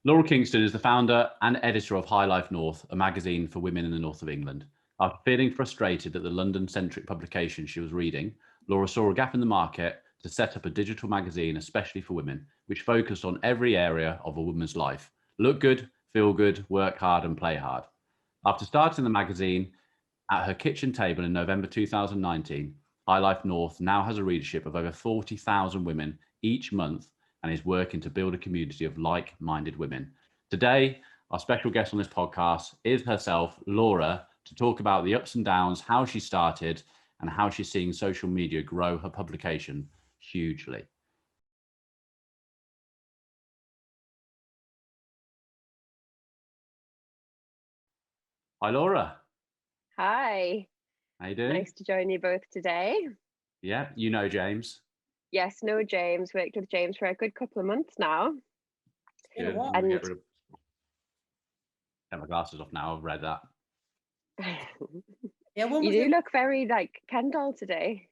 Laura Kingston is the founder and editor of High Life North, a magazine for women in the north of England. After feeling frustrated at the London-centric publication she was reading, Laura saw a gap in the market to set up a digital magazine especially for women, which focused on every area of a woman's life. Look good, feel good, work hard and play hard. After starting the magazine at her kitchen table in November 2019, High Life North now has a readership of over 40,000 women each month and is working to build a community of like-minded women. Today, our special guest on this podcast is herself, Laura, to talk about the ups and downs, how she started, and how she's seeing social media grow her publication hugely. Hi, Laura. Hi. How you doing? Nice to join you both today. Yeah, you know James. Yes, no James. Worked with James for a good couple of months now. Good. I'm gonna get my glasses off now. I've read that. Yeah, you do look very like Ken doll today.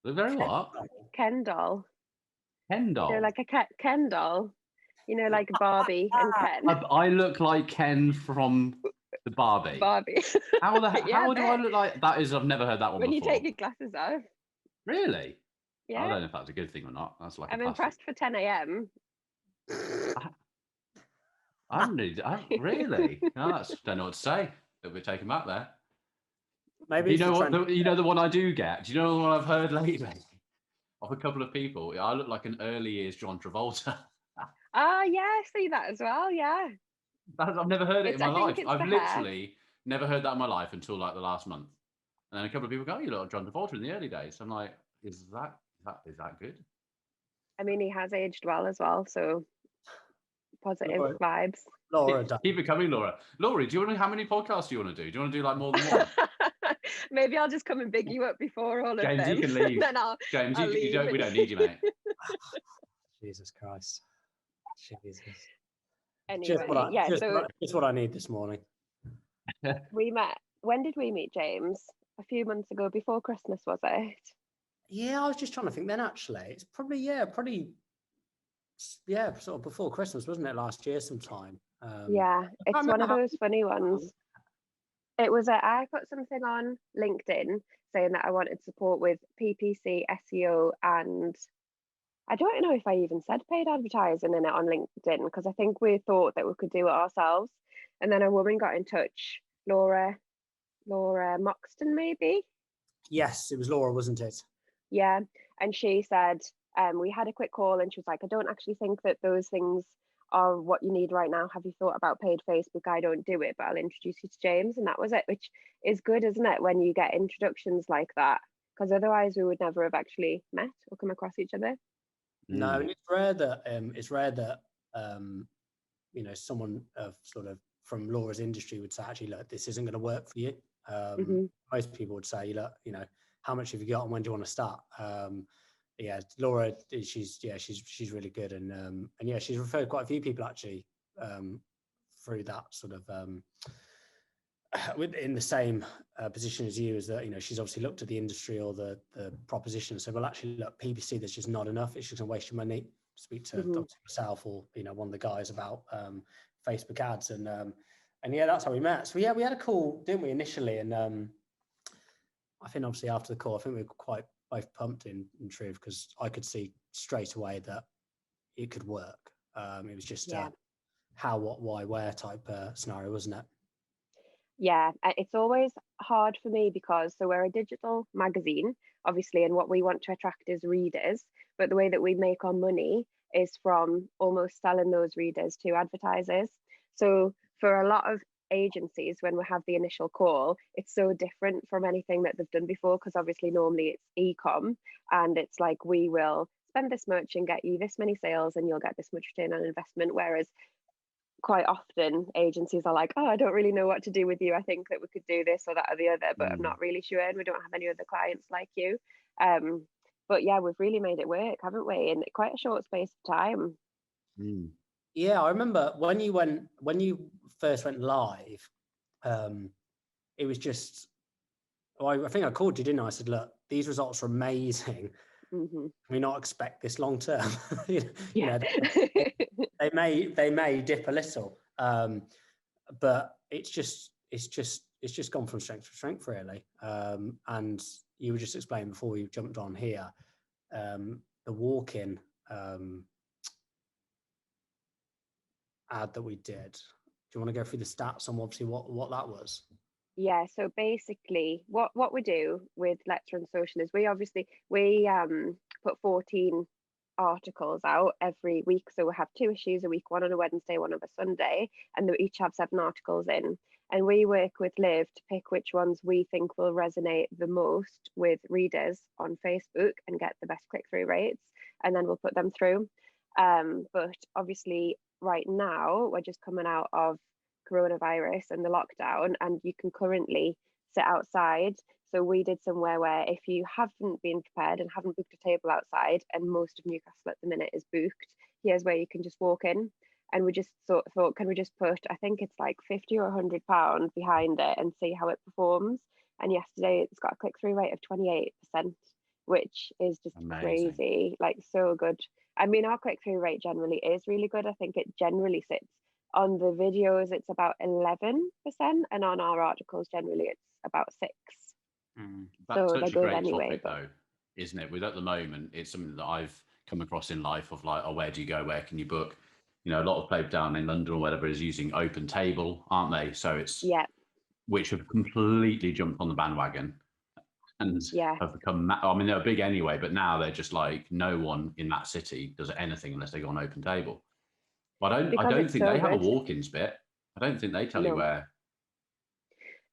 Look very what? Ken doll. Ken doll. You know, like a Ken doll. You know, like Barbie and Ken. I look like Ken from the Barbie. Barbie. How do I look like that? I've never heard that one when before. You take your glasses off. Really? Yeah. I don't know if that's a good thing or not. That's like I'm impressed for 10 a.m. I really? No, don't know what to say. That we're taken back there. Maybe you know what? You know the one I do get. Do you know the one I've heard lately? Of a couple of people, I look like an early years John Travolta. Yeah, see that as well. Yeah. I've never heard it in my life. I've literally never heard that in my life until like the last month. And then a couple of people go, "You look like John Travolta in the early days." I'm like, is that good? I mean, he has aged well as well, so positive vibes. Laura, keep it coming, Laura. Laura, do you want to? How many podcasts do you want to do? Do you want to do like more than one? Maybe I'll just come and big you up before all of them. James, you can leave. Then James, I'll you don't. We don't need you, mate. Jesus Christ. Jesus. Anyway, just what I need this morning. We met. When did we meet, James? A few months ago, before Christmas, was it? Yeah, I was just trying to think. Then actually, it's probably sort of before Christmas, wasn't it? Last year, sometime. Yeah, it's one of those funny ones. It was I put something on LinkedIn saying that I wanted support with PPC, SEO, and I don't know if I even said paid advertising in it on LinkedIn because I think we thought that we could do it ourselves. And then a woman got in touch, Laura Moxton, maybe? Yes, it was Laura, wasn't it? Yeah, and she said, we had a quick call and she was like, I don't actually think that those things are what you need right now. Have you thought about paid Facebook? I don't do it, but I'll introduce you to James. And that was it, which is good, isn't it, when you get introductions like that? Because otherwise we would never have actually met or come across each other. No, it's rare that someone of sort of from Laura's industry would say, actually, look, this isn't going to work for you. Most people would say, look, how much have you got and when do you want to start? Laura, she's really good, and she's referred quite a few people actually through that sort of in the same position as you, is that she's obviously looked at the industry or the proposition and said, well, actually, look, PPC, there's just not enough. It's just going to waste your money. Speak to myself or one of the guys about Facebook ads, and that's how we met. So we had a call, didn't we, initially, and I think obviously after the call, I think we were quite both pumped in truth, because I could see straight away that it could work. It was just how, what, why, where type scenario, wasn't it? Yeah, it's always hard for me because we're a digital magazine, obviously, and what we want to attract is readers. But the way that we make our money is from almost selling those readers to advertisers. So for a lot of agencies, when we have the initial call, it's so different from anything that they've done before, because obviously normally it's e-com and it's like, we will spend this much and get you this many sales and you'll get this much return on investment. Whereas quite often agencies are like, oh, I don't really know what to do with you. I think that we could do this or that or the other, but I'm not really sure, and we don't have any other clients like you. But yeah, we've really made it work, haven't we, in quite a short space of time. Yeah, I remember when you first went live, it was just, I think I called you, didn't I? I said, look, these results are amazing. Mm-hmm. Can we not expect this long term? You Yeah. know, they may dip a little, but it's just gone from strength to strength, really. And you were just explaining before we jumped on here, the walk-in ad that we did. Do you want to go through the stats on obviously what that was? Yeah, so basically what we do with Let's Run Social is we put 14 articles out every week. So we have 2 issues a week, one on a Wednesday, one on a Sunday, and they each have 7 articles in. And we work with Liv to pick which ones we think will resonate the most with readers on Facebook and get the best click-through rates, and then we'll put them through. But obviously right now we're just coming out of coronavirus and the lockdown, and you can currently sit outside. So we did somewhere where if you haven't been prepared and haven't booked a table outside, and most of Newcastle at the minute is booked, here's where you can just walk in. And we just thought, can we just put, I think it's like 50 or £100 behind it and see how it performs? And yesterday it's got a click-through rate of 28%, which is just Amazing. crazy, like so good. I mean, our click-through rate generally is really good. I think it generally sits on the videos, it's about 11%, and on our articles, generally, it's about 6%. That's So they're such a good great anyway. topic, though, isn't it? With at the moment, it's something that I've come across in life of like, oh, where do you go? Where can you book? You know, a lot of people down in London or whatever is using Open Table, aren't they? So it's Yeah, which have completely jumped on the bandwagon and yeah. have become. I mean, they were big anyway, but now they're just like no one in that city does anything unless they go on Open Table. But I Because don't it's think so they have a good. walk-ins bit. I don't think they tell you No, where.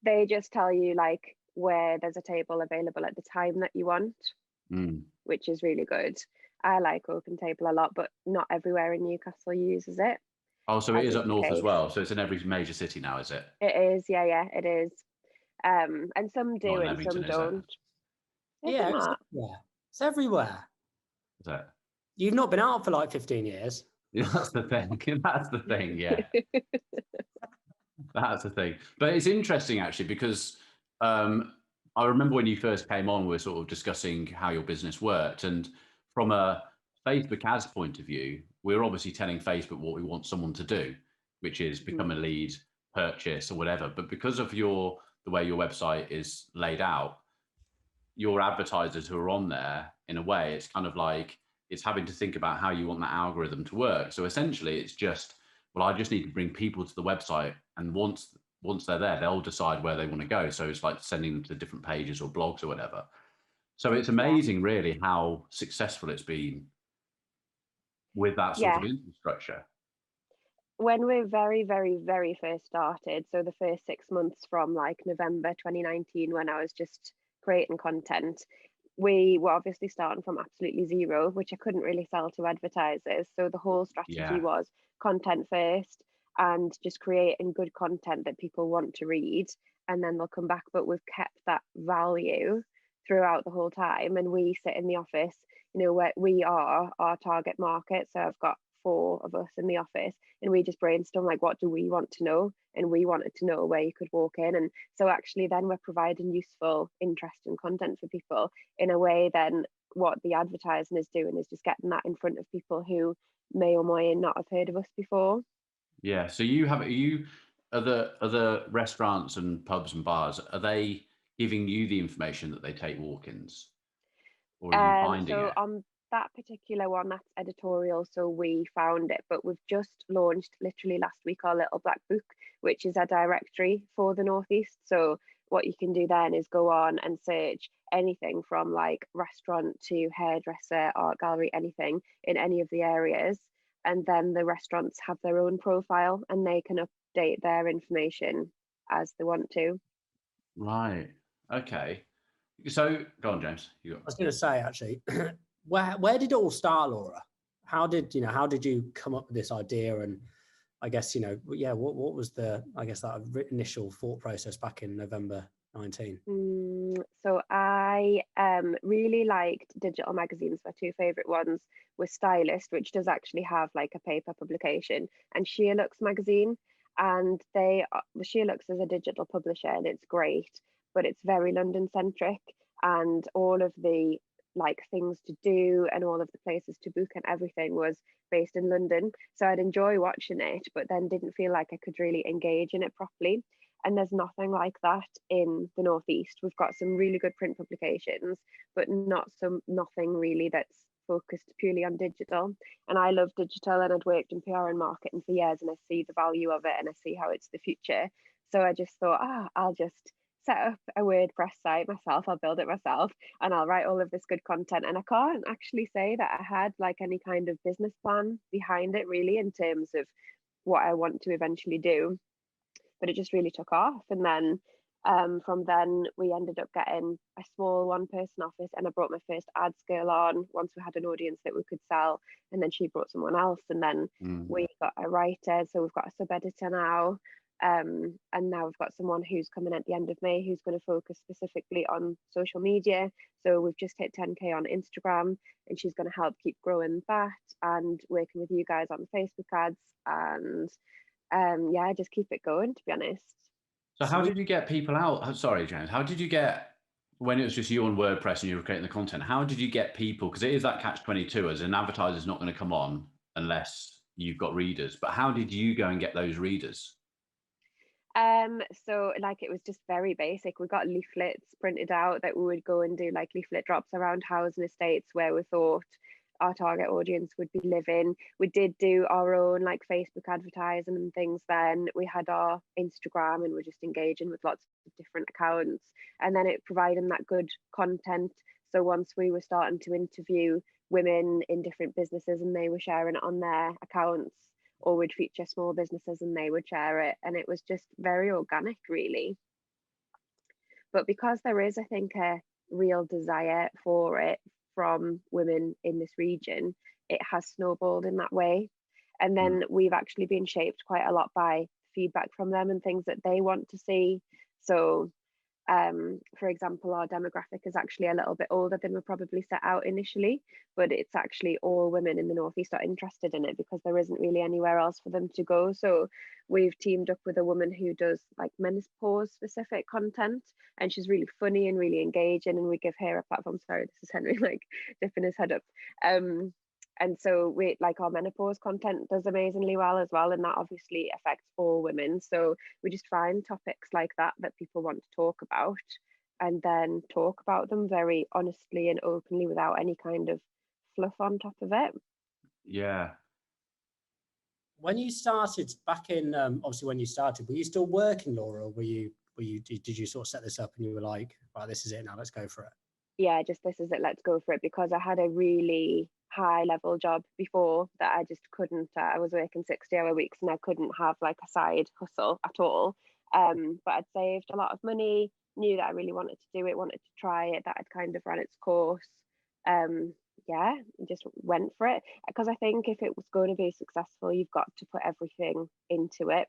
they just tell you like where there's a table available at the time that you want, which is really good. I like Open Table a lot, but not everywhere in Newcastle uses it, Oh, so it as is is up the north as case. well. So it's in every major city now, is it? It is, yeah, it is. And some Not do in and some Leamington, is it? don't. Is it Yeah, not? it's everywhere. Is it? You've not been out for like 15 years. Yeah, that's the thing. That's the thing. Yeah, that's the thing. But it's interesting actually because I remember when you first came on, we were sort of discussing how your business worked, and from a Facebook ads point of view, we're obviously telling Facebook what we want someone to do, which is become a lead, purchase, or whatever. But because of the way your website is laid out, your advertisers who are on there, in a way, it's kind of like it's having to think about how you want that algorithm to work. So essentially, it's just, well, I just need to bring people to the website, and once they're there, they'll decide where they want to go. So it's like sending them to different pages or blogs or whatever. So it's Yeah. amazing, really, how successful it's been with that sort of Yeah. infrastructure. When we very, very, very first started, so the first 6 months from like November 2019, when I was just creating content, we were obviously starting from absolutely zero, which I couldn't really sell to advertisers. So the whole strategy was content first and just creating good content that people want to read, and then they'll come back. But we've kept that value throughout the whole time. And we sit in the office, you know, where we are our target market. So I've got 4 of us in the office, and we just brainstorm like, what do we want to know? And we wanted to know where you could walk in. And so actually then we're providing useful, interesting content for people in a way. Then what the advertising is doing is just getting that in front of people who may or may not have heard of us before. Yeah. So other restaurants and pubs and bars, are they giving you the information that they take walk-ins, or are you finding So it? on that particular one, that's editorial, so we found it, but we've just launched literally last week our little black book, which is a directory for the Northeast. So what you can do then is go on and search anything from like restaurant to hairdresser, art gallery, anything in any of the areas, and then the restaurants have their own profile and they can update their information as they want to. Right. Okay. So go on, James. I was going to say actually, where did it all start, Laura? How did you come up with this idea? And I guess, what was that initial thought process back in November 19? So I really liked digital magazines. My 2 favorite ones were Stylist, which does actually have like a paper publication, and Sheer Looks magazine. And Sheer Looks is a digital publisher, and it's great, but it's very London-centric, and all of the like things to do and all of the places to book and everything was based in London. So I'd enjoy watching it, but then didn't feel like I could really engage in it properly. And there's nothing like that in the Northeast. We've got some really good print publications, but nothing really that's focused purely on digital. And I love digital, and I'd worked in PR and marketing for years, and I see the value of it and I see how it's the future. So I just thought, I'll just set up a WordPress site myself, I'll build it myself, and I'll write all of this good content. And I can't actually say that I had like any kind of business plan behind it really in terms of what I want to eventually do, but it just really took off. And then from then we ended up getting a small one-person office, and I brought my first ads girl on once we had an audience that we could sell, and then she brought someone else, and then we got a writer, so we've got a sub-editor now, and now we've got someone who's coming at the end of May who's going to focus specifically on social media. So we've just hit 10k on Instagram, and she's going to help keep growing that and working with you guys on Facebook ads, and yeah, just keep it going, to be honest. So how did you get people out? Sorry, James. How did you get, when it was just you on WordPress and you were creating the content, how did you get people? Because it is that catch-22, as an advertiser's not going to come on unless you've got readers. But how did you go and get those readers? So like it was just very basic. We got leaflets printed out that we would go and do like leaflet drops around housing estates where we thought our target audience would be living. We did do our own like Facebook advertising and things. Then we had our Instagram, and we're just engaging with lots of different accounts, and then it provided that good content. So once we were starting to interview women in different businesses, and they were sharing it on their accounts, or would feature small businesses and they would share it, and it was just very organic really. But because there is, I think, a real desire for it from women in this region, it has snowballed in that way. And then we've actually been shaped quite a lot by feedback from them and things that they want to see. So for example, our demographic is actually a little bit older than we probably set out initially, but it's actually all women in the Northeast are interested in it because there isn't really anywhere else for them to go. So we've teamed up with a woman who does like menopause specific content, and she's really funny and really engaging, and we give her a platform. Sorry, this is Henry like dipping his head up. And so we like our menopause content does amazingly well as well, and that obviously affects all women. So we just find topics like that people want to talk about, and then talk about them very honestly and openly without any kind of fluff on top of it. Yeah. When you started back in, obviously when you started, were you still working, Laura, or did you sort of set this up and you were like, right, this is it now, let's go for it? Yeah, just this is it, let's go for it, because I had a really high level job before that I just couldn't, I was working 60-hour weeks and I couldn't have like a side hustle at all. But I'd saved a lot of money, knew that I really wanted to do it, wanted to try it, that had kind of run its course. Yeah, just went for it, because I think if it was going to be successful, you've got to put everything into it.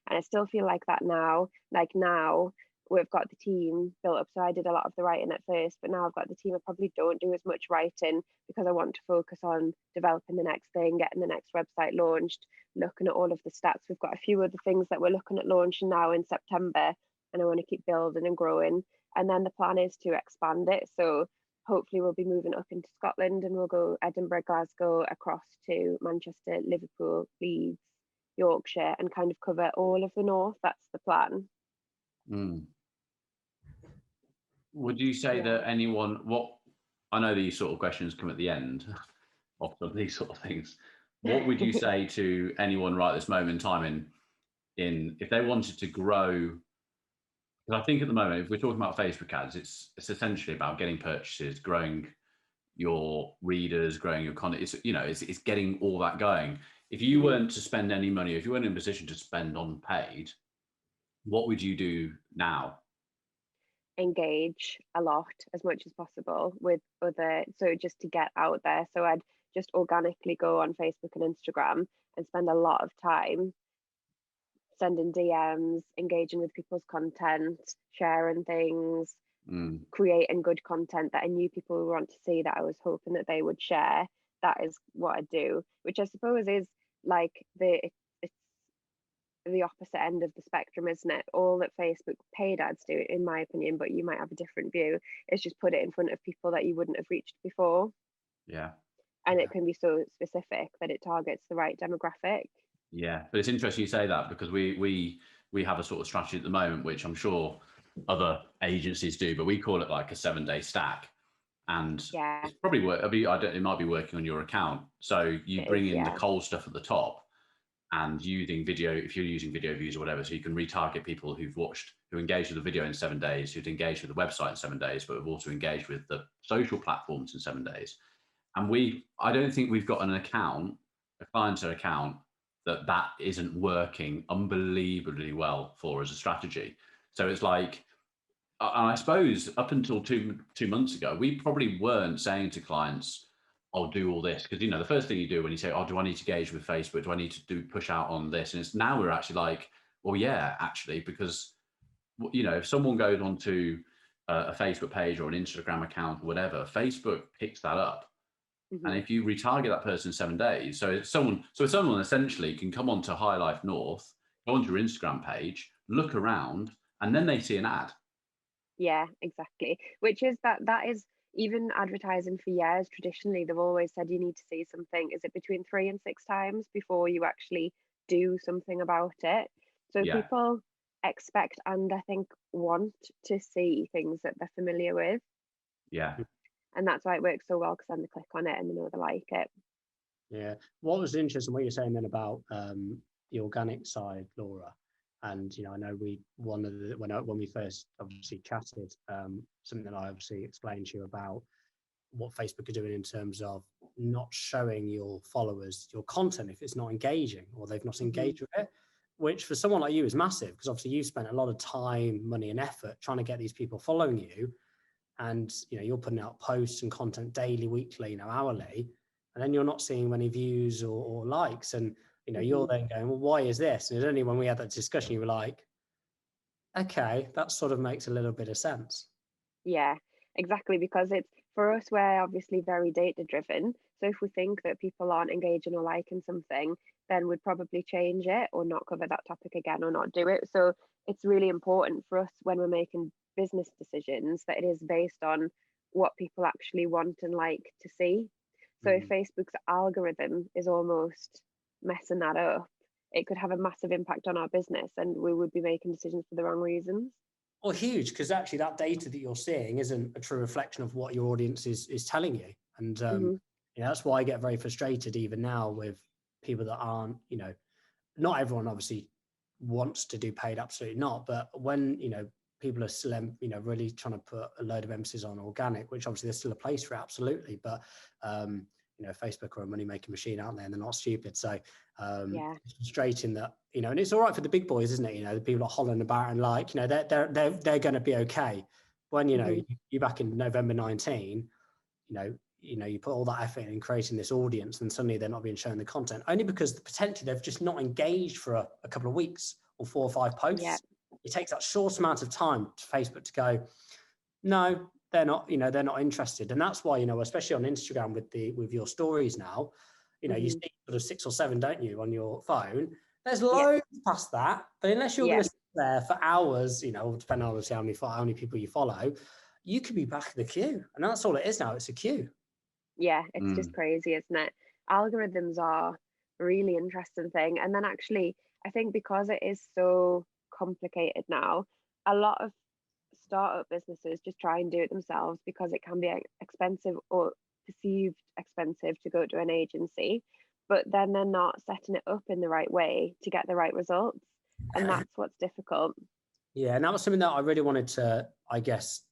And I still feel like that now. Like now we've got the team built up, so I did a lot of the writing at first, but now I've got the team, I probably don't do as much writing because I want to focus on developing the next thing, getting the next website launched, looking at all of the stats. We've got a few other things that we're looking at launching now in September, and I want to keep building and growing. And then the plan is to expand it, so hopefully we'll be moving up into Scotland, and we'll go Edinburgh, Glasgow, across to Manchester, Liverpool, Leeds, Yorkshire, and kind of cover all of the north. That's the plan. Would you say that anyone, I know these sort of questions come at the end of these sort of things. What would you say to anyone right at this moment in time in if they wanted to grow? Because I think at the moment, if we're talking about Facebook ads, it's essentially about getting purchases, growing your readers, growing your content. It's getting all that going. If you weren't to spend any money, if you weren't in a position to spend on paid, what would you do now? Engage a lot, as much as possible with other, so just to get out there. So I'd just organically go on Facebook and Instagram and spend a lot of time sending DMs, engaging with people's content, sharing things, creating good content that I knew people would want to see, that I was hoping that they would share. That is what I do, which I suppose is like the the opposite end of the spectrum, isn't it? All that Facebook paid ads do, in my opinion, but you might have a different view, is just put it in front of people that you wouldn't have reached before. Yeah. And it can be so specific that it targets the right demographic. Yeah, but it's interesting you say that, because we have a sort of strategy at the moment, which I'm sure other agencies do, but we call it like a 7-day stack. And it's probably it might be working on your account. So you bring in the cold stuff at the top, and using video, if you're using video views or whatever, so you can retarget people who engaged with the video in 7 days, who'd engaged with the website in 7 days, but have also engaged with the social platforms in 7 days. And I don't think we've got a clientele account that isn't working unbelievably well for as a strategy. So it's like, and I suppose up until two months ago, we probably weren't saying to clients, I'll do all this, because the first thing you do when you say, oh, do I need to engage with Facebook? Do I need to push out on this? And it's now we're actually like, well, yeah, actually, because if someone goes onto a Facebook page or an Instagram account or whatever, Facebook picks that up. And if you retarget that person in 7 days, so someone essentially can come onto High Life North, go onto your Instagram page, look around, and then they see an ad. Yeah, exactly. Which is that is, even advertising for years, traditionally, they've always said you need to see something, is it between 3 and 6 times before you actually do something about it? So people expect, and I think want to see things that they're familiar with. Yeah. And that's why it works so well, because then they click on it and they know they like it. Yeah. What was interesting, what you're saying then about the organic side, Laura, and I know when we first obviously chatted, something that I obviously explained to you about what Facebook are doing in terms of not showing your followers your content if it's not engaging, or they've not engaged with it, which for someone like you is massive, because obviously you've spent a lot of time, money and effort trying to get these people following you, and you're putting out posts and content daily, weekly, hourly, and then you're not seeing many views or likes, and you're then going, well, why is this? And it's only when we had that discussion you were like, okay, that sort of makes a little bit of sense. Yeah, exactly, because it's, for us, we're obviously very data driven. So if we think that people aren't engaging or liking something, then we'd probably change it or not cover that topic again or not do it. So it's really important for us when we're making business decisions that it is based on what people actually want and like to see. So if Facebook's algorithm is almost messing that up, it could have a massive impact on our business, and we would be making decisions for the wrong reasons. Well, huge, because actually that data that you're seeing isn't a true reflection of what your audience is telling you. And that's why I get very frustrated even now with people that aren't, not everyone obviously wants to do paid, absolutely not. But when, people are still, really trying to put a load of emphasis on organic, which obviously there's still a place for it, absolutely. But, Facebook are a money-making machine, aren't they? And they're not stupid. So it's frustrating that, and it's all right for the big boys, isn't it? The people are hollering about and like, they're going to be okay. When, you back in November 19, you put all that effort in creating this audience, and suddenly they're not being shown the content, only because potentially they've just not engaged for a couple of weeks or 4 or 5 posts. Yeah. It takes that short amount of time to Facebook to go, no, they're not, they're not interested. And that's why, especially on Instagram with your stories now, you see sort of 6 or 7, don't you, on your phone? There's loads past that, but unless you're going to sit there for hours, depending on how many people you follow, you could be back in the queue. And that's all it is now. It's a queue. Yeah, it's just crazy, isn't it? Algorithms are a really interesting thing. And then actually, I think because it is so complicated now, a lot of startup businesses just try and do it themselves because it can be expensive or perceived expensive to go to an agency, but then they're not setting it up in the right way to get the right results. And that's what's difficult. Yeah, and that was something that I really wanted to, I guess,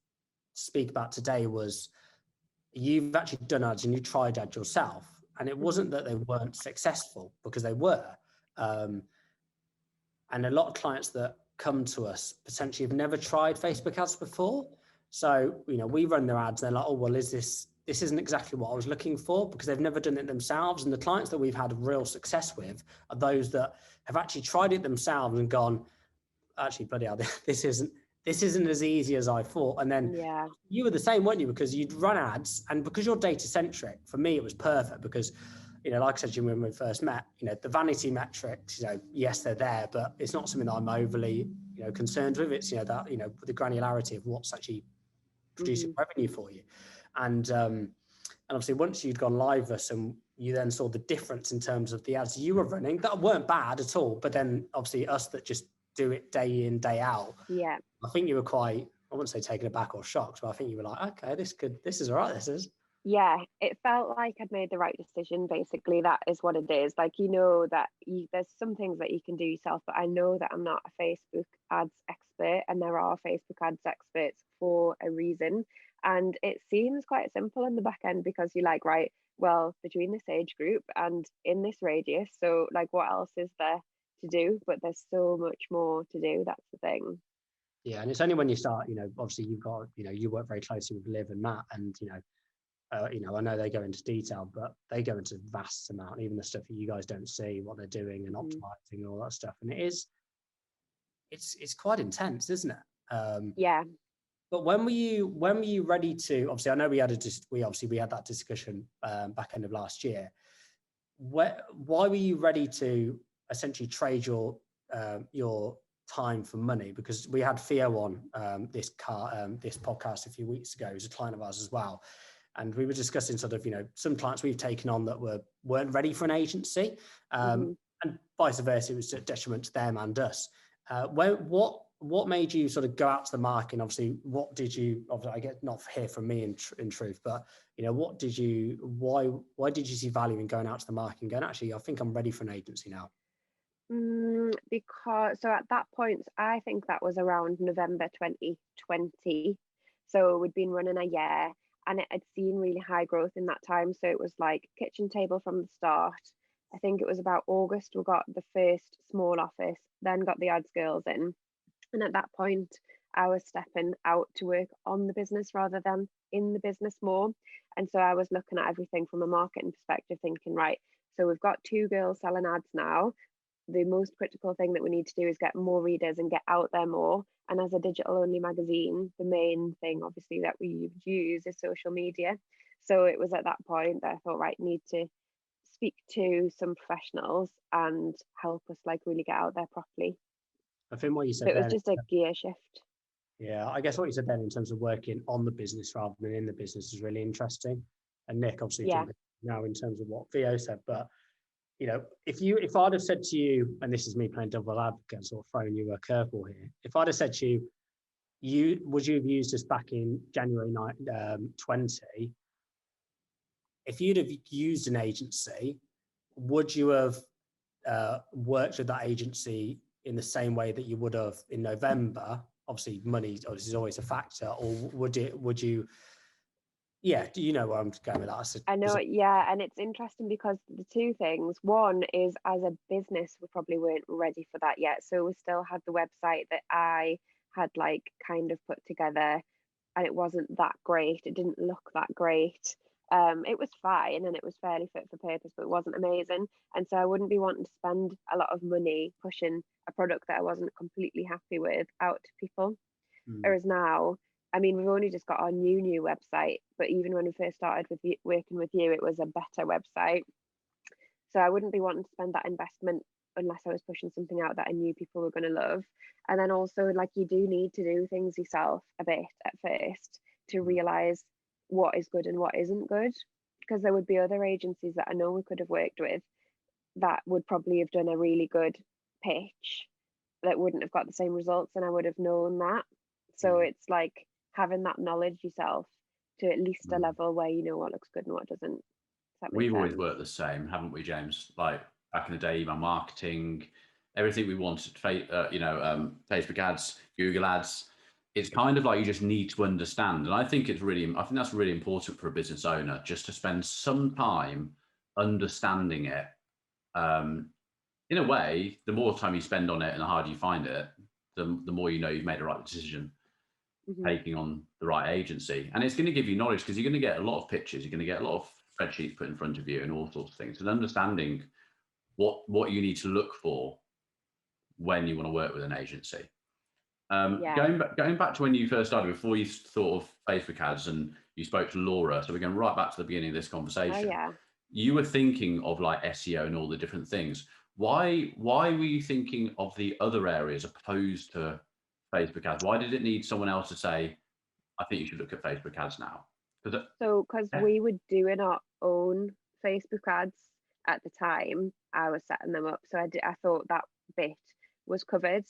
speak about today was you've actually done ads and you tried ads yourself, and it wasn't that they weren't successful, because they were. And a lot of clients that come to us potentially have never tried Facebook ads before. So, we run their ads, they're like, oh, well, this isn't exactly what I was looking for, because they've never done it themselves. And the clients that we've had real success with are those that have actually tried it themselves and gone, actually, bloody hell, this isn't as easy as I thought. And then you were the same, weren't you? Because you'd run ads, and because you're data centric, for me, it was perfect, because you know, like I said to you when we first met, you know, the vanity metrics, you know, yes, they're there, but it's not something that I'm overly, you know, concerned with. It's, you know, that, you know, the granularity of what's actually producing revenue for you. And obviously once you'd gone live with us and you then saw the difference in terms of the ads you were running, that weren't bad at all. But then obviously us that just do it day in, day out. Yeah. I think you were quite, I wouldn't say taken aback or shocked, but I think you were like, okay, this is all right, this is. Yeah, it felt like I'd made the right decision. Basically, that is what it is. Like, you know, that there's some things that you can do yourself, but I know that I'm not a Facebook ads expert, and there are Facebook ads experts for a reason. And it seems quite simple in the back end because you're like, right, well, between this age group and in this radius, so like, what else is there to do? But there's so much more to do. That's the thing. Yeah, and it's only when you start, you know, obviously you've got, you know, you work very closely with Liv and Matt, and you know, I know they go into detail, but they go into vast amount, even the stuff that you guys don't see, what they're doing and optimizing and all that stuff. And it's quite intense, isn't it? Yeah. But when were you ready to? Obviously, I know we had that discussion back end of last year. Why were you ready to essentially trade your time for money? Because we had Theo on this podcast a few weeks ago, who's a client of ours as well. And we were discussing sort of, you know, some clients we've taken on that weren't ready for an agency, and vice versa. It was a detriment to them and us. What made you sort of go out to the market? And obviously, what did you? Obviously, I get not hear from me in truth, but you know, why did you see value in going out to the market and going, actually, I think I'm ready for an agency now? Because so at that point, I think that was around November 2020. So we'd been running a year. And it had seen really high growth in that time. So it was like kitchen table from the start. I think it was about August, we got the first small office, then got the ads girls in. And at that point, I was stepping out to work on the business rather than in the business more. And so I was looking at everything from a marketing perspective, thinking, right, so we've got 2 girls selling ads now. The most critical thing that we need to do is get more readers and get out there more. And as a digital only magazine, the main thing obviously that we use is social media. So it was at that point that I thought, right, need to speak to some professionals and help us like really get out there properly. I think what you said, so it was just a gear shift. Yeah, I guess what you said then in terms of working on the business rather than in the business is really interesting. And Nick obviously now in terms of what Theo said, but you know, if I'd have said to you, and this is me playing double advocate, sort of throwing you a curveball here, if I'd have said to you, would you have used us back in January 20? If you'd have used an agency, would you have worked with that agency in the same way that you would have in November? Obviously, money is always a factor. Or would you? Yeah, do you know where I'm going with that? I know, yeah, and it's interesting because the two things. One is, as a business, we probably weren't ready for that yet. So we still had the website that I had like kind of put together, and it wasn't that great. It didn't look that great. It was fine and it was fairly fit for purpose, but it wasn't amazing. And so I wouldn't be wanting to spend a lot of money pushing a product that I wasn't completely happy with out to people. Whereas now, I mean, we've only just got our new website, but even when we first started with working with you, it was a better website. So I wouldn't be wanting to spend that investment unless I was pushing something out that I knew people were going to love. And then also, like, you do need to do things yourself a bit at first to realize what is good and what isn't good, because there would be other agencies that I know we could have worked with that would probably have done a really good pitch that wouldn't have got the same results, and I would have known that. So it's like having that knowledge yourself to at least a level where you know what looks good and what doesn't. We've always worked the same, haven't we, James? Like back in the day, email marketing, everything we wanted, Facebook ads, Google ads. It's kind of like you just need to understand. And I think that's really important for a business owner, just to spend some time understanding it. In a way, the more time you spend on it and the harder you find it, the more you know you've made the right decision. Taking on the right agency. And it's going to give you knowledge because you're going to get a lot of pictures, you're going to get a lot of spreadsheets put in front of you and all sorts of things, and understanding what you need to look for when you want to work with an agency. Going back to when you first started, before you thought of Facebook ads and you spoke to Laura, so we're going right back to the beginning of this conversation. you were thinking of like SEO and all the different things. Why were you thinking of the other areas opposed to Facebook ads? Why did it need someone else to say, I think you should look at Facebook ads now? Because we were doing our own Facebook ads at the time, I was setting them up. So I thought that bit was covered.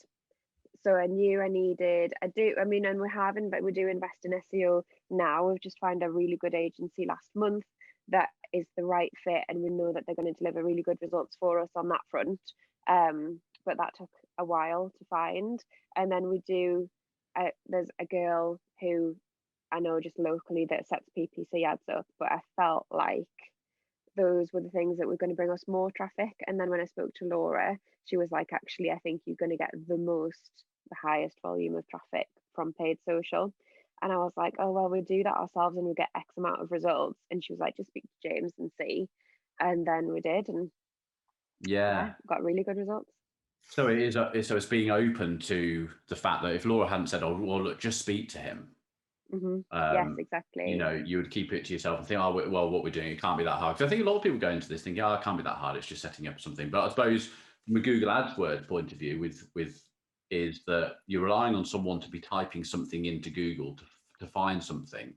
So I knew I needed, and we do invest in SEO now. We've just found a really good agency last month that is the right fit, and we know that they're going to deliver really good results for us on that front. But that took a while to find. And then there's a girl who I know just locally that sets PPC ads up, but I felt like those were the things that were going to bring us more traffic. And then when I spoke to Laura, she was like, actually, I think you're going to get the highest volume of traffic from paid social. And I was like, oh, well, we'll do that ourselves and we'll get X amount of results. And she was like, just speak to James and see. And then we did, and got really good results. So it's being open to the fact that if Laura hadn't said, oh, well, look, just speak to him. Yes, exactly. You would keep it to yourself and think, oh, well, what we're doing, it can't be that hard. Because I think a lot of people go into this thinking, oh, it can't be that hard. It's just setting up something. But I suppose from a Google AdWords point of view, is that you're relying on someone to be typing something into Google to find something.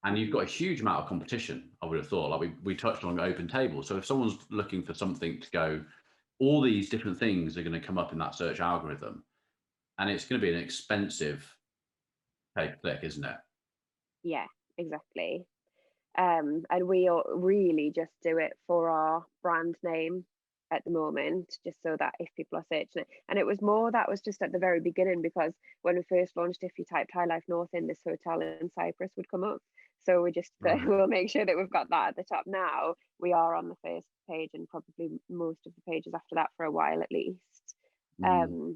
And you've got a huge amount of competition, I would have thought. Like we touched on open table. So if someone's looking for something to go, all these different things are going to come up in that search algorithm. And it's going to be an expensive pay-per-click, isn't it? Yeah, exactly. And we really just do it for our brand name at the moment, just so that if people are searching it. And it was more that was just at the very beginning, because when we first launched, if you typed High Life North in, this hotel in Cyprus would come up. So we just we'll make sure that we've got that at the top. Now we are on the first page and probably most of the pages after that for a while at least. So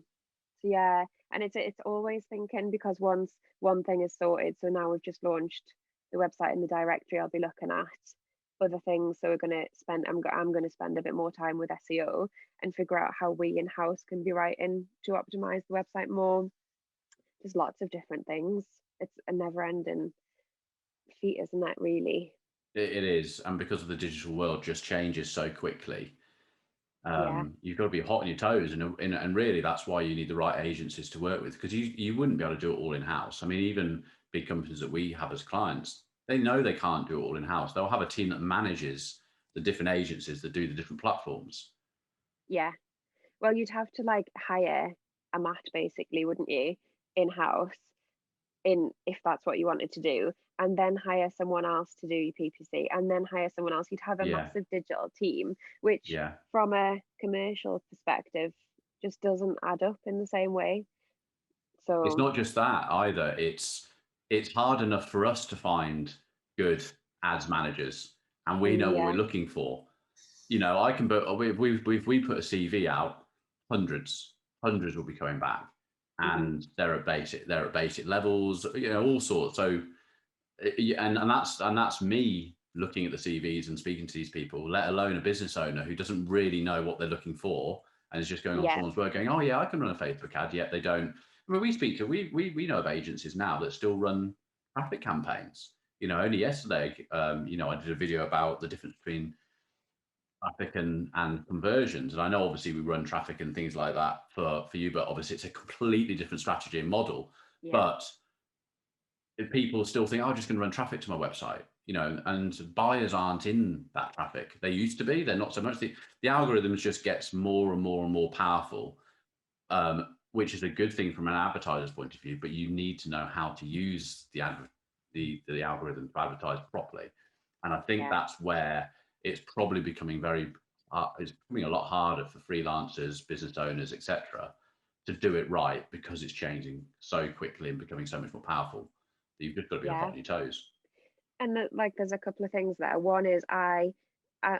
yeah, and it's always thinking, because once one thing is sorted, so now we've just launched the website and the directory, I'll be looking at other things. So I'm going to spend a bit more time with SEO and figure out how we in-house can be writing to optimize the website more. There's lots of different things. It's a never-ending feat, isn't it, really? It is. And because of the digital world just changes so quickly, you've got to be hot on your toes, and really that's why you need the right agencies to work with, because you wouldn't be able to do it all in-house. I mean, even big companies that we have as clients, they know they can't do it all in-house. They'll have a team that manages the different agencies that do the different platforms. Yeah, well, you'd have to like hire a mat basically, wouldn't you, in-house, if that's what you wanted to do, and then hire someone else to do your PPC, and then hire someone else. You'd have a massive digital team, which from a commercial perspective just doesn't add up in the same way. So it's not just that either. It's hard enough for us to find good ads managers, and we know what we're looking for. I can put we put a CV out, hundreds will be coming back, and they're at basic levels, all sorts. So and that's me looking at the CVs and speaking to these people, let alone a business owner who doesn't really know what they're looking for and is just going on someone's word going, oh yeah, I can run a Facebook ad, yet they don't. I mean, we know of agencies now that still run traffic campaigns. Only yesterday, I did a video about the difference between traffic and conversions. And I know obviously we run traffic and things like that for you, but obviously it's a completely different strategy and model. But if people still think, oh, I'm just going to run traffic to my website, and buyers aren't in that traffic. They used to be, they're not so much. The algorithms just gets more and more and more powerful, which is a good thing from an advertiser's point of view, but you need to know how to use the algorithm to advertise properly. And I think that's where it's probably becoming it's becoming a lot harder for freelancers, business owners, etc., to do it right, because it's changing so quickly and becoming so much more powerful. You've just got to be hot on your toes. And there's a couple of things there. One is I'm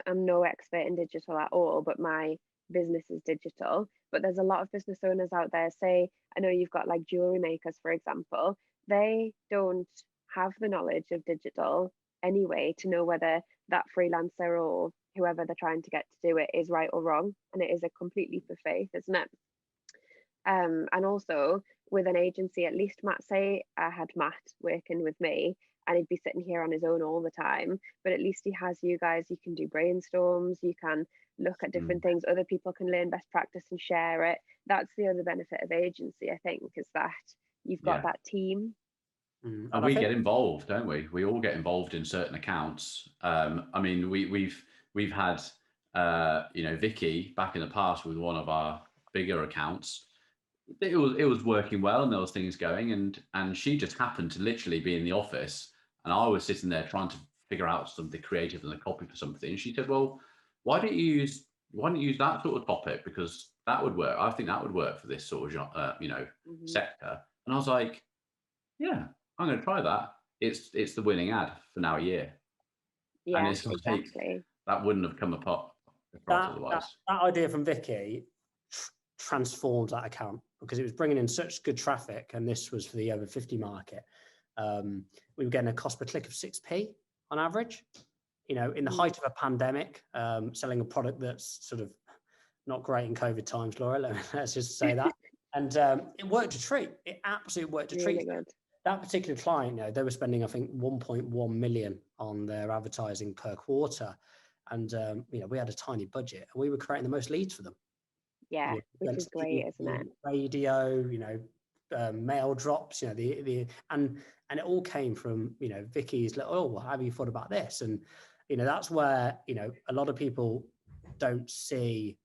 no expert in digital at all, but my business is digital. But there's a lot of business owners out there, say, I know you've got like jewelry makers, for example, they don't have the knowledge of digital anyway to know whether that freelancer or whoever they're trying to get to do it is right or wrong. And it is a complete leap of faith, isn't it? And also with an agency, at least say I had Matt working with me, and he'd be sitting here on his own all the time. But at least he has you guys. You can do brainstorms, you can look at different things, other people can learn best practice and share it. That's the other benefit of agency, I think, is that you've got that team. And we get involved, don't we? We all get involved in certain accounts. I mean, we've had Vicky back in the past with one of our bigger accounts. It was working well and there was things going, and she just happened to literally be in the office, and I was sitting there trying to figure out something creative and a copy for something. And she said, "Well, why don't you use that sort of topic, because that would work. I think that would work for this sort of sector." And I was like, "Yeah, I'm going to try that." It's the winning ad for now a year. Yeah, and it's exactly. That wouldn't have come apart otherwise. That idea from Vicky transformed that account, because it was bringing in such good traffic, and this was for the over 50 market. We were getting a cost per click of 6p on average. In the height of a pandemic, selling a product that's sort of not great in COVID times, Laura, let's just say that. And it worked a treat. It absolutely worked a treat. Good. That particular client, they were spending, I think, 1.1 million on their advertising per quarter. And, we had a tiny budget, and we were creating the most leads for them. Yeah, which is great, isn't it? Radio, mail drops, and it all came from, Vicky's like, "Oh, well, have you thought about this?" And, that's where, a lot of people don't see,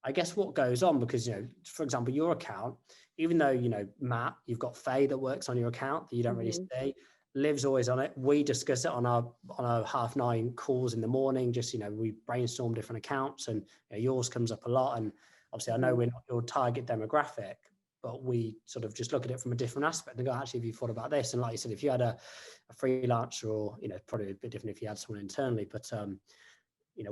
I guess, what goes on, because, for example, your account, even though, Matt, you've got Faye that works on your account that you don't really see, Liv's always on it. We discuss it on our 9:30 calls in the morning. Just, we brainstorm different accounts, and yours comes up a lot. And obviously I know we're not your target demographic, but we sort of just look at it from a different aspect and go, actually, have you thought about this? And like you said, if you had a freelancer, or, probably a bit different if you had someone internally, but,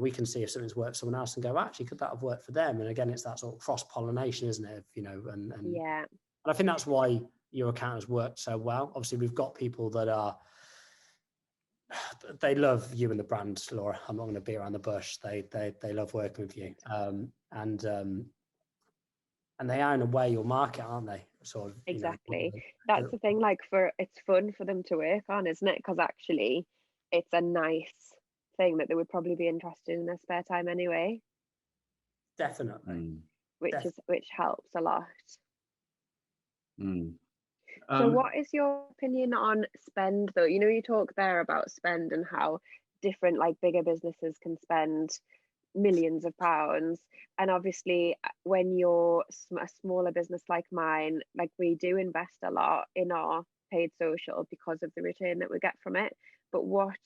we can see if something's worked for someone else and go, actually, could that have worked for them? And again, it's that sort of cross-pollination, isn't it? And I think that's why your account has worked so well. Obviously, we've got people that they love you and the brand, Laura. I'm not going to beat around the bush. They love working with you. And they are, in a way, your market, aren't they? Sort of. Exactly. That's the thing. Like, it's fun for them to work on, isn't it? Because actually, it's a nice thing that they would probably be interested in their spare time anyway. Definitely. Which helps a lot. So what is your opinion on spend, though? You talk there about spend and how different, like, bigger businesses can spend millions of pounds, and obviously when you're a smaller business like mine, like, we do invest a lot in our paid social because of the return that we get from it. But what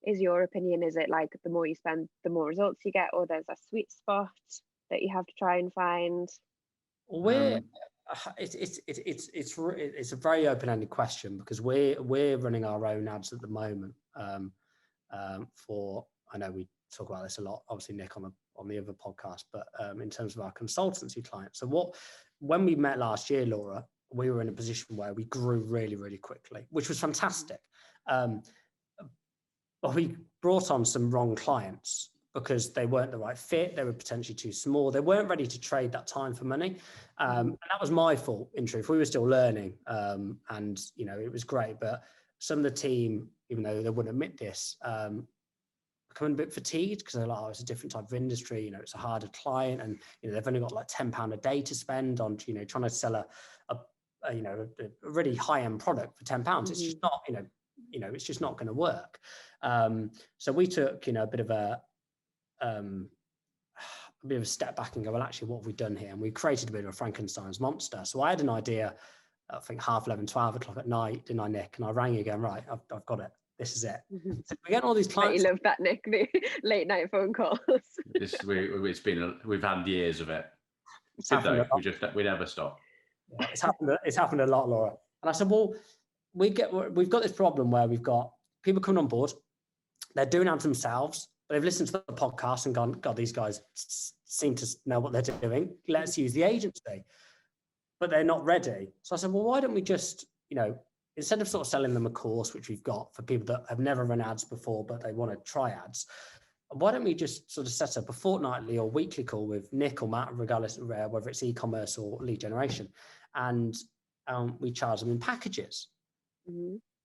is your opinion? Is it like the more you spend, the more results you get, or there's a sweet spot that you have to try and find? It's a very open-ended question, because we're running our own ads at the moment. I know we talk about this a lot, obviously, Nick, on the other podcast, but in terms of our consultancy clients. So when we met last year, Laura, we were in a position where we grew really, really quickly, which was fantastic. But we brought on some wrong clients because they weren't the right fit. They were potentially too small. They weren't ready to trade that time for money. And that was my fault, in truth. We were still learning, and, it was great. But some of the team, even though they wouldn't admit this, becoming a bit fatigued, because they're like, oh, it's a different type of industry, it's a harder client, and they've only got like £10 a day to spend on trying to sell a really high-end product for £10. It's just not it's just not going to work. So we took a bit of a step back and go, well, actually, what have we done here? And we created a bit of a Frankenstein's monster. So I had an idea, I think 11:30, 12 o'clock at night, didn't I, Nick? And I rang you again, right, I've got it. This is it. So we're getting all these clients. You love that, Nick, the late night phone calls. We've had years of it. We never stop. Yeah, it's happened a lot, Laura. And I said, well, we've got this problem where we've got people coming on board. They're doing ads themselves, but they've listened to the podcast and gone, God, these guys seem to know what they're doing. Let's use the agency. But they're not ready. So I said, well, why don't we just, instead of sort of selling them a course, which we've got for people that have never run ads before, but they want to try ads, why don't we just sort of set up a fortnightly or weekly call with Nick or Matt, regardless of whether it's e-commerce or lead generation, and we charge them in packages.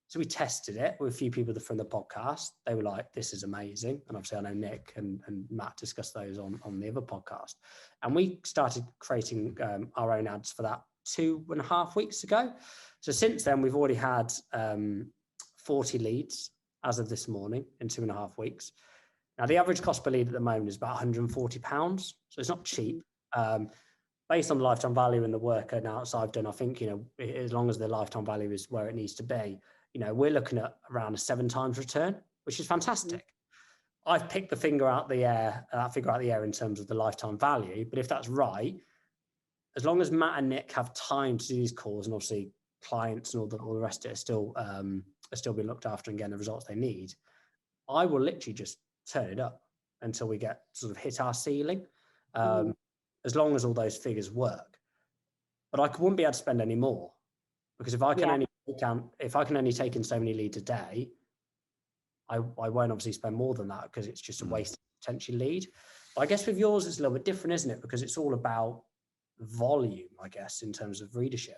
So we tested it with a few people from the podcast. They were like, this is amazing. And obviously I know Nick and Matt discussed those on the other podcast. And we started creating our own ads for that 2.5 weeks ago. So since then, we've already had 40 leads as of this morning in 2.5 weeks. Now, the average cost per lead at the moment is about £140. So it's not cheap. Based on the lifetime value and the work now I've done, I think, as long as the lifetime value is where it needs to be, we're looking at around a 7 times return, which is fantastic. I've picked the figure out the air in terms of the lifetime value, but if that's right, as long as Matt and Nick have time to do these calls, and obviously clients and all the rest of it are still being looked after and getting the results they need, I will literally just turn it up until we get sort of hit our ceiling, as long as all those figures work. But I wouldn't be able to spend any more, because if I can only take in so many leads a day, I won't obviously spend more than that, because it's just a waste of potential lead. But I guess with yours, it's a little bit different, isn't it? Because it's all about volume, I guess, in terms of readership.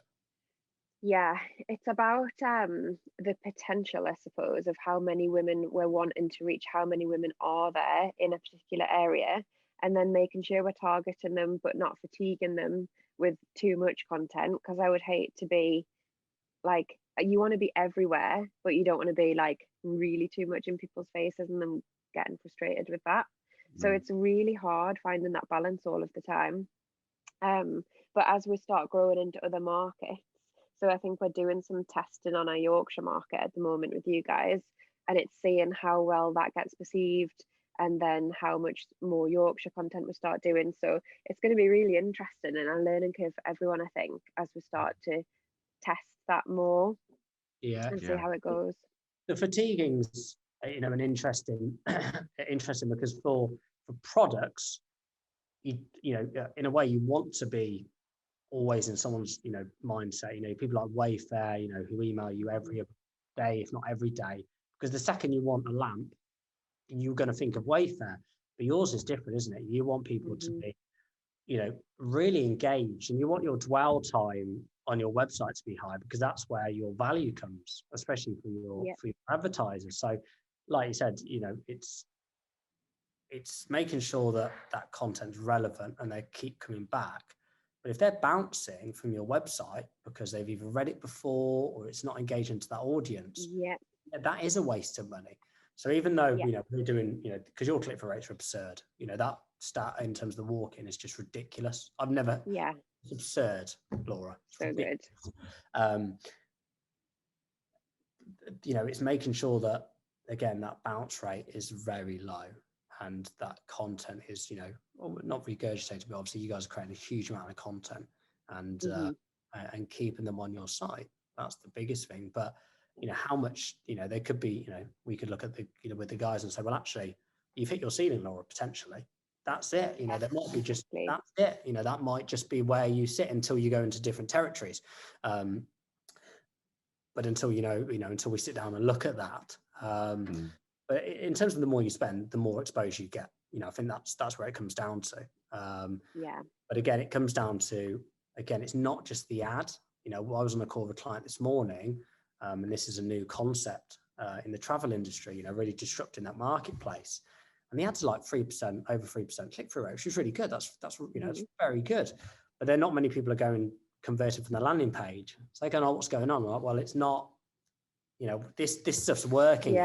Yeah, it's about the potential, I suppose, of how many women we're wanting to reach, how many women are there in a particular area, and then making sure we're targeting them but not fatiguing them with too much content. Because I would hate to be like, you want to be everywhere, but you don't want to be like really too much in people's faces and then getting frustrated with that. So it's really hard finding that balance all of the time. But as we start growing into other markets, so I think we're doing some testing on our Yorkshire market at the moment with you guys, and it's seeing how well that gets perceived, and then how much more Yorkshire content we start doing. So it's going to be really interesting and a learning curve for everyone, I think, as we start to test that more and see how it goes. The fatiguing's an interesting because for products, you in a way you want to be always in someone's mindset. People like Wayfair, who email you every day, if not every day, because the second you want a lamp, you're going to think of Wayfair. But yours is different, isn't it? You want people to be really engaged, and you want your dwell time on your website to be high, because that's where your value comes, especially for your advertisers. So like you said, it's making sure that content's relevant and they keep coming back. But if they're bouncing from your website because they've either read it before or it's not engaging to that audience, that is a waste of money. So even though we're doing, because your click-through rates are absurd, that stat in terms of the walk-in is just ridiculous. I've never, it's absurd, Laura. So good. It's making sure that, again, that bounce rate is very low, and that content is, not regurgitated, but obviously you guys are creating a huge amount of content and keeping them on your site. That's the biggest thing. But how much, there could be, we could look at the, with the guys and say, well, actually, you've hit your ceiling, Laura, potentially. That's it. That might be just, that's it. That might just be where you sit until you go into different territories. But until, until we sit down and look at that. But in terms of the more you spend, the more exposure you get. I think that's where it comes down to. But again, it comes down to, it's not just the ad. I was on a call with a client this morning, and this is a new concept in the travel industry, really disrupting that marketplace. And the ads are like 3%, over 3% click-through rate, which is really good. That's it's very good. But then not many people are going converted from the landing page. So they go, oh, what's going on? Like, well, it's not, this stuff's working.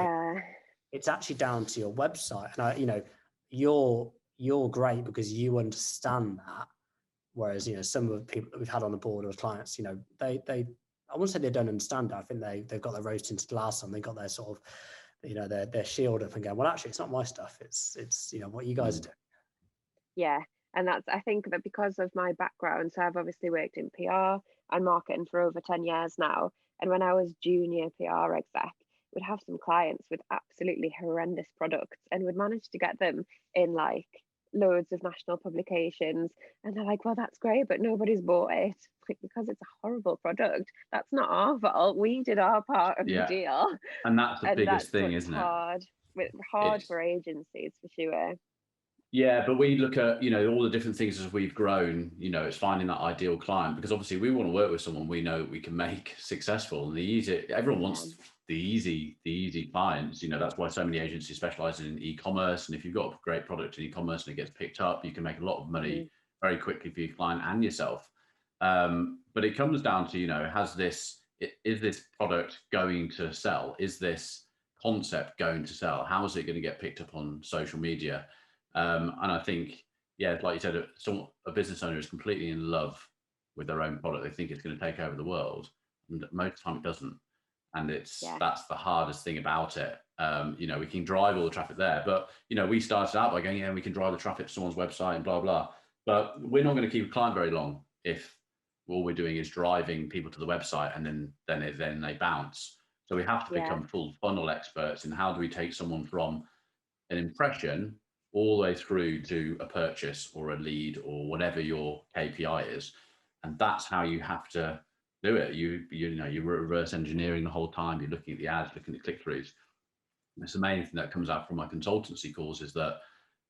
It's actually down to your website. And you're great because you understand that. Whereas, some of the people that we've had on the board or clients, they I wouldn't say they don't understand it. I think they've got their rose tinted glass on. They've got their sort of, their shield up and going, well, actually, it's not my stuff. It's what you guys are doing. Yeah. And that's, I think that because of my background, so I've obviously worked in PR and marketing for over 10 years now. And when I was junior PR exec, we'd have some clients with absolutely horrendous products, and we'd manage to get them in like loads of national publications. And they're like, well, that's great, but nobody's bought it. Like, because it's a horrible product. That's not our fault. We did our part of the deal. And that's the biggest thing, isn't it? Hard for agencies, for sure. Yeah, but we look at, all the different things as we've grown, it's finding that ideal client, because obviously we want to work with someone we know we can make successful. And everyone wants the easy clients. That's why so many agencies specialize in e-commerce. And if you've got a great product in e-commerce and it gets picked up, you can make a lot of money very quickly for your client and yourself. But it comes down to, is this product going to sell? Is this concept going to sell? How is it going to get picked up on social media? And I think, like you said, a business owner is completely in love with their own product. They think it's going to take over the world, and most of the time it doesn't. And that's the hardest thing about it. We can drive all the traffic there, but we started out by going, we can drive the traffic to someone's website and blah blah. But we're not going to keep a client very long if all we're doing is driving people to the website and then they bounce. So we have to become full funnel experts in how do we take someone from an impression all the way through to a purchase or a lead or whatever your KPI is. And that's how you have to do it. You're reverse engineering the whole time. You're looking at the ads, looking at click-throughs. It's the main thing that comes out from my consultancy calls is that,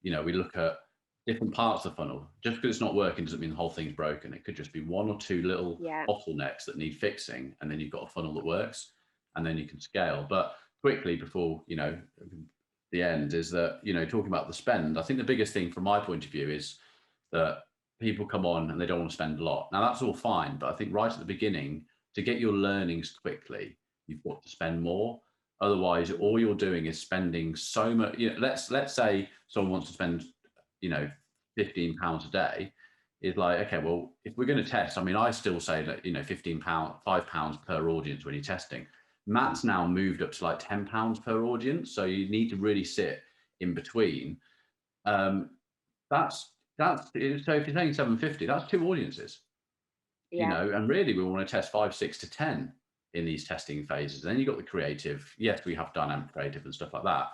we look at different parts of the funnel. Just because it's not working doesn't mean the whole thing's broken. It could just be one or two little bottlenecks that need fixing, and then you've got a funnel that works, and then you can scale. But quickly before, the end is that, talking about the spend, I think the biggest thing from my point of view is that people come on and they don't want to spend a lot. Now that's all fine, but I think right at the beginning, to get your learnings quickly, you've got to spend more. Otherwise, all you're doing is spending so much. Let's say someone wants to spend, £15 a day. Is like, okay, well, if we're going to test, I still say that, £15, £5 per audience when you're testing. Matt's now moved up to like £10 per audience, so you need to really sit in between. That's so if you're saying 750, that's 2 audiences. And really we want to test 5, 6 to 10 in these testing phases. And then you've got the creative. Yes, we have dynamic creative and stuff like that.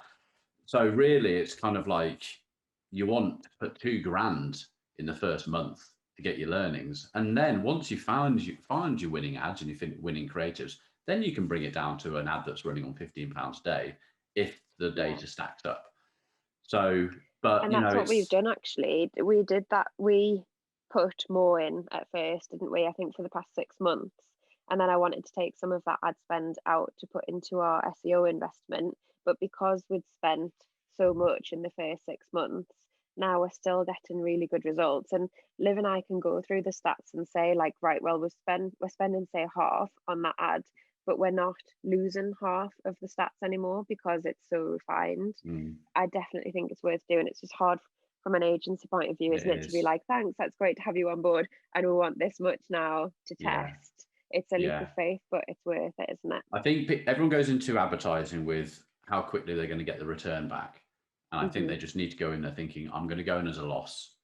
So really, it's kind of like you want to put £2,000 in the first month to get your learnings, and then once you find your winning ads and you winning creatives, then you can bring it down to an ad that's running on £15 a day if the data stacks up. So, but and that's what we've done actually. We did that. We put more in at first, didn't we? I think for the past 6 months, and then I wanted to take some of that ad spend out to put into our SEO investment. But because we'd spent so much in the first 6 months, now we're still getting really good results. And Liv and I can go through the stats and say, like, right, well, we're spending say half on that ad, but we're not losing half of the stats anymore because it's so refined. I definitely think it's worth doing. It's just hard from an agency point of view, isn't it, to be like, thanks, that's great to have you on board, and we want this much now to test. It's a leap of faith, but it's worth it, isn't it? I think everyone goes into advertising with how quickly they're going to get the return back. And I think they just need to go in there thinking, I'm going to go in as a loss.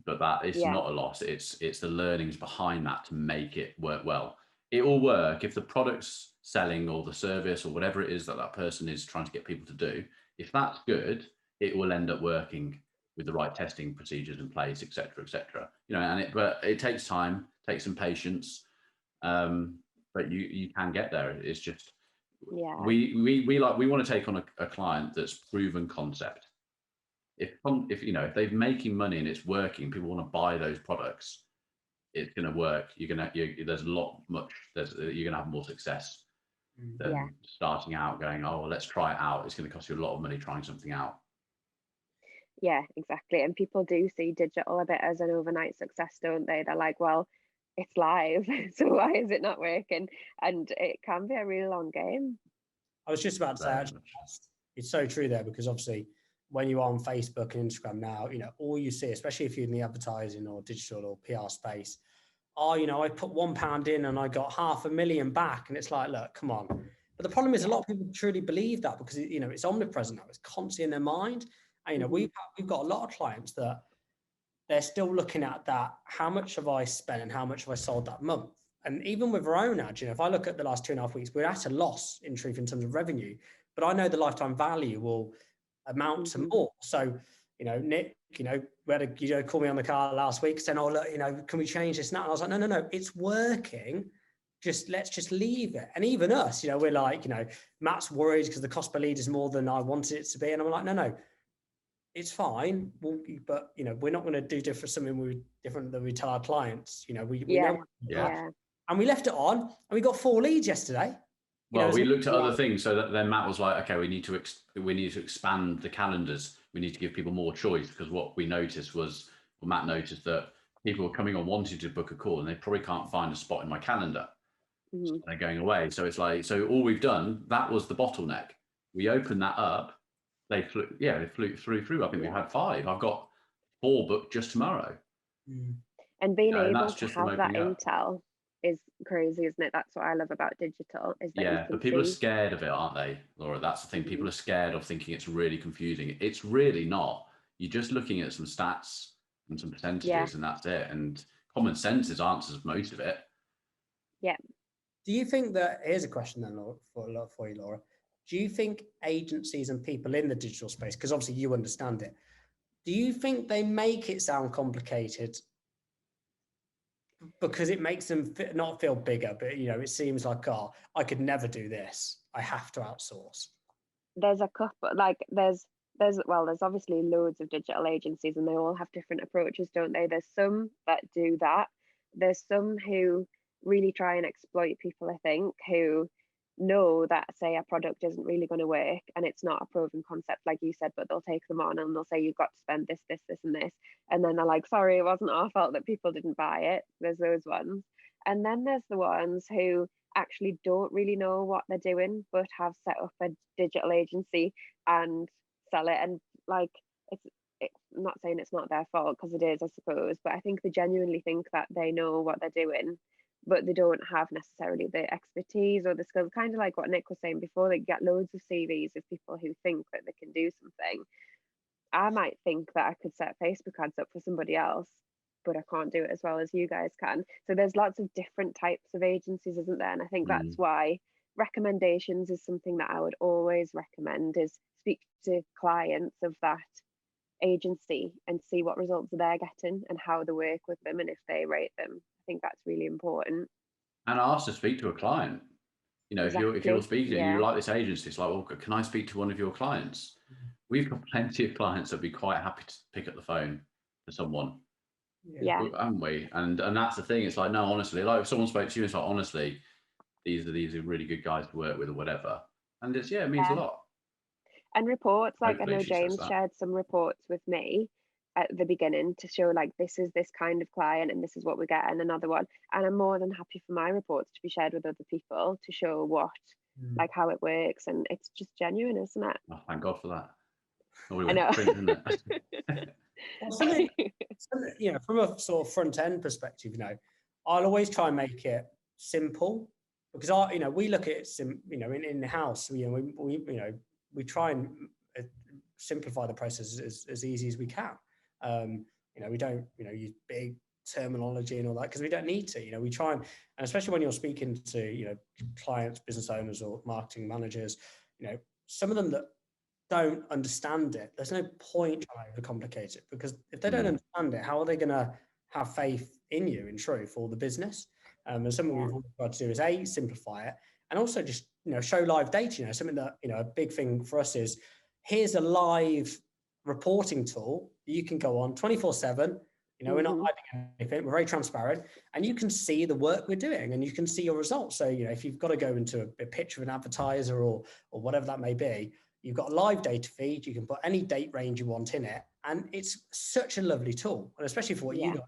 But that is not a loss. It's the learnings behind that to make it work well. It will work if the product's selling or the service or whatever it is that that person is trying to get people to do. If that's good, it will end up working with the right testing procedures in place, et cetera, et cetera. But it takes time, takes some patience. But you can get there. It's just, we want to take on a client that's proven concept. If they're making money and it's working, people want to buy those products, it's going to work. You're going to have more success than starting out going, oh, well, let's try it out. It's going to cost you a lot of money trying something out. Yeah, exactly. And people do see digital a bit as an overnight success, don't they? They're like, well, it's live, so why is it not working? And it can be a really long game. I was just about to say, actually, it's so true there, because obviously when you're on Facebook and Instagram now, all you see, especially if you're in the advertising or digital or PR space, I put £1 in and I got 500,000 back. And it's like, look, come on. But the problem is a lot of people truly believe that because, it's omnipresent now. It's constantly in their mind. And, we've got a lot of clients that they're still looking at that. How much have I spent and how much have I sold that month? And even with our own ads, if I look at the last 2.5 weeks, we're at a loss in truth in terms of revenue, but I know the lifetime value will amount to more. So, Nick, we had a call me on the car last week saying, oh, look, can we change this now? And I was like, no, it's working. Let's just leave it. And even us, we're like, Matt's worried because the cost per lead is more than I wanted it to be. And I'm like, no. it's fine, but we're not going to do different than we tell our clients. We know what we have. And we left it on, and we got 4 leads yesterday. Well, we looked at other things, so that then Matt was like, okay, we need to expand the calendars. We need to give people more choice, because what we noticed was, well, Matt noticed that people were coming on wanting to book a call, and they probably can't find a spot in my calendar. So they're going away. So it's like, so all we've done, that was the bottleneck. We opened that up. They flew through. I think we've had 5. I've got 4 booked just tomorrow. And being able to have that intel is crazy, isn't it? That's what I love about digital. Is that but people are scared of it, aren't they, Laura? That's the thing. People are scared of thinking it's really confusing. It's really not. You're just looking at some stats and some percentages, and that's it. And common sense answers most of it. Yeah. Do you think that, here's a question then, Laura, for you, Laura. Do you think agencies and people in the digital space, because obviously you understand it, do you think they make it sound complicated because it makes them not feel bigger, but it seems like, oh, I could never do this, I have to outsource? There's a couple, like there's obviously loads of digital agencies, and they all have different approaches, don't they? There's some that do that. There's some who really try and exploit people, I think, who know that, say, a product isn't really going to work and it's not a proven concept, like you said, but they'll take them on and they'll say, you've got to spend this, and this. And then they're like, sorry, it wasn't our fault that people didn't buy it. There's those ones. And then there's the ones who actually don't really know what they're doing, but have set up a digital agency and sell it. And like, it's I'm not saying it's not their fault, because it is, I suppose, but I think they genuinely think that they know what they're doing, but they don't have necessarily the expertise or the skills. Kind of like what Nick was saying before, they get loads of CVs of people who think that they can do something. I might think that I could set Facebook ads up for somebody else, but I can't do it as well as you guys can. So there's lots of different types of agencies, isn't there? And I think that's why recommendations is something that I would always recommend, is speak to clients of that agency and see what results they're getting and how they work with them and if they rate them. I think that's really important. And ask to speak to a client. If you're speaking and you like this agency, it's like, well, can I speak to one of your clients? We've got plenty of clients that'd be quite happy to pick up the phone to someone. Haven't we? And that's the thing. It's like, no, honestly, like if someone spoke to you, it's like, honestly, these are really good guys to work with or whatever. And it's it means a lot. And reports, like hopefully I know James shared some reports with me at the beginning to show, like, this is this kind of client and this is what we get, and another one. And I'm more than happy for my reports to be shared with other people to show what like how it works, and it's just genuine, isn't it? Oh, thank God for that. I know. Print, isn't it? Well, from a sort of front end perspective, I'll always try and make it simple, because we look at it in the house. We try and simplify the process as easy as we can. We don't use big terminology and all that, because we don't need to. We try and especially when you're speaking to clients, business owners, or marketing managers, some of them that don't understand it, there's no point trying to overcomplicate it, because if they don't understand it, how are they going to have faith in you, in truth, or the business? And something we've tried to do is simplify it, and also just show live data. Something that a big thing for us is, here's a live reporting tool that you can go on 24/7. We're not hiding anything. We're very transparent, and you can see the work we're doing, and you can see your results. So if you've got to go into a picture of an advertiser or whatever that may be, you've got a live data feed. You can put any date range you want in it, and it's such a lovely tool, and especially for what you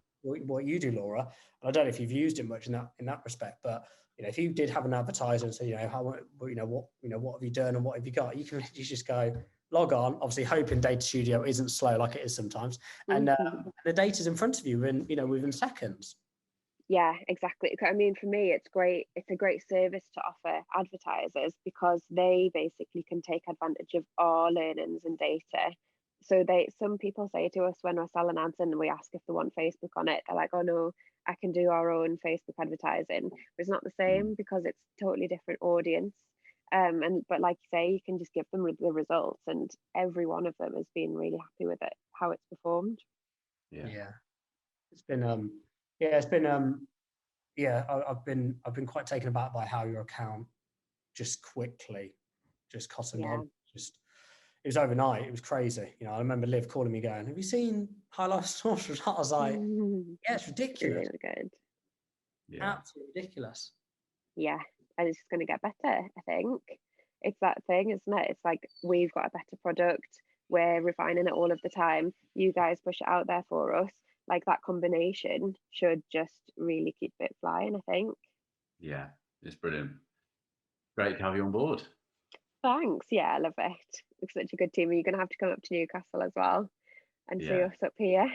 do, Laura. And I don't know if you've used it much in that respect, but if you did have an advertiser and say, what have you done and what have you got, you just go log on, obviously hoping Data Studio isn't slow like it is sometimes, and the data's in front of you within seconds. Yeah, exactly. I mean, for me, it's great. It's a great service to offer advertisers, because they basically can take advantage of our learnings and data. So some people say to us when we're selling ads and we ask if they want Facebook on it, they're like, oh no, I can do our own Facebook advertising. But it's not the same, because it's a totally different audience. But like you say, you can just give them the results, and every one of them has been really happy with it, how it's performed. I've been quite taken aback by how your account just quickly just caught on. it was overnight. It was crazy. You know, I remember Liv calling me going, "Have you seen High Life Sauce?" I was like, "Yeah, it's ridiculous. Really good. Yeah. Absolutely ridiculous." Yeah, and it's just going to get better. I think it's that thing, isn't it? It's like we've got a better product. We're refining it all of the time. You guys push it out there for us. Like that combination should just really keep it flying, I think. Yeah, it's brilliant. Great to have you on board. Thanks. Yeah, I love it. It's such a good team. You're going to have to come up to Newcastle as well and see us up here.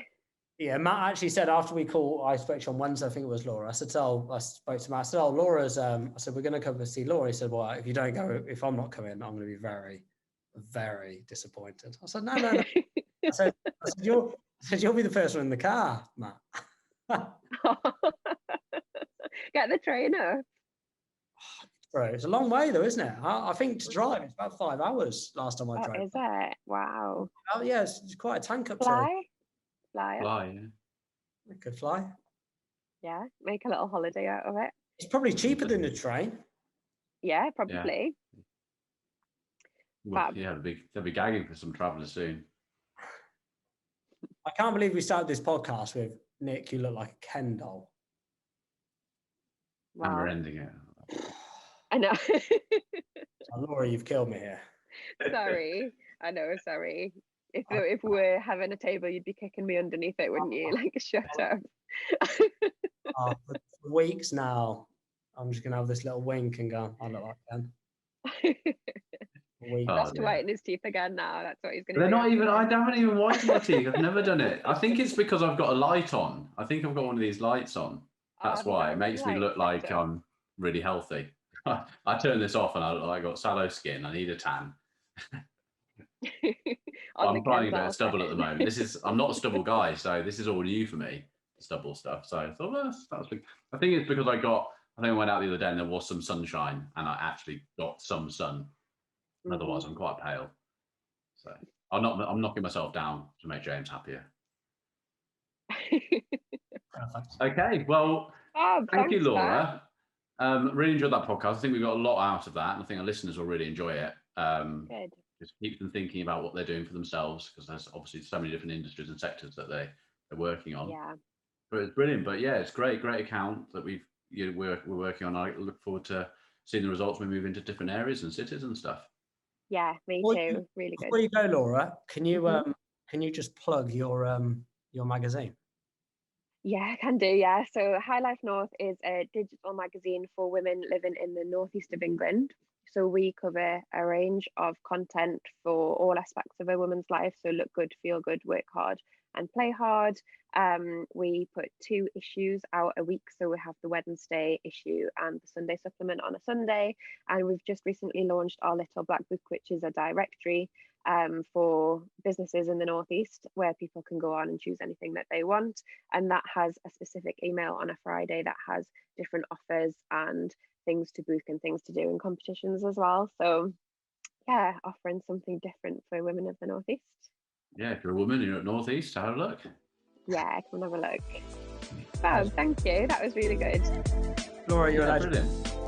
Yeah, Matt actually said after we called, I spoke to you on Wednesday, I think it was Laura. I said, I spoke to Matt. I said, Laura's, I said, we're going to come and see Laura. He said, well, if you don't go, if I'm not coming, I'm going to be very, very disappointed. I said, no. I said, you'll be the first one in the car, Matt. Get the train up. Bro, it's a long way though, isn't it? I think to drive, it's about 5 hours last time I drove. Is it? Wow. Oh, yeah, it's quite a tank up Fly? to Fly, yeah. We could fly. Yeah, make a little holiday out of it. It's probably cheaper than the train. Yeah, probably. Well, yeah, they'll be gagging for some travellers soon. I can't believe we started this podcast with Nick, you look like a Ken doll. Wow. And we're ending it. I know. Laura, you've killed me here. Sorry. I know, sorry. If we were having a table, you'd be kicking me underneath it, wouldn't you? Like, shut up. For weeks now, I'm just going to have this little wink and go, I look like Ken. That's to whiten his teeth again now. That's what he's going to do. They're not even, I haven't even whitened my teeth. I've never done it. I think it's because I've got a light on. I think I've got one of these lights on. That's why. It makes me look like I'm really healthy. I turn this off and I got sallow skin. I need a tan. I'm trying to get a stubble at the moment. I'm not a stubble guy, so this is all new for me, stubble stuff. So I thought, I think it's because I went out the other day and there was some sunshine and I actually got some sun. Otherwise, I'm quite pale. So I'm knocking myself down to make James happier. Okay, well, thank you, Laura. Really enjoyed that podcast. I think we got a lot out of that, and I think our listeners will really enjoy it. Good. Just keep them thinking about what they're doing for themselves, because there's obviously so many different industries and sectors that they're working on. Yeah. But it's brilliant. But yeah, it's great account that we're working on. I look forward to seeing the results when we move into different areas and cities and stuff. Yeah, me too. Really good. Before you go, Laura, can you just plug your magazine? Yeah, I can do. Yeah. So High Life North is a digital magazine for women living in the northeast of England. So we cover a range of content for all aspects of a woman's life. So look good, feel good, work hard, and play hard. We put 2 issues out a week. So we have the Wednesday issue and the Sunday supplement on a Sunday. And we've just recently launched our Little Black Book, which is a directory for businesses in the northeast where people can go on and choose anything that they want. And that has a specific email on a Friday that has different offers and things to book and things to do in competitions as well. So yeah, offering something different for women of the northeast. Yeah, if you're a woman, you're at northeast, have a look. Yeah, come and have a look. Fab, thank you. That was really good. Laura, you're a legend. Brilliant.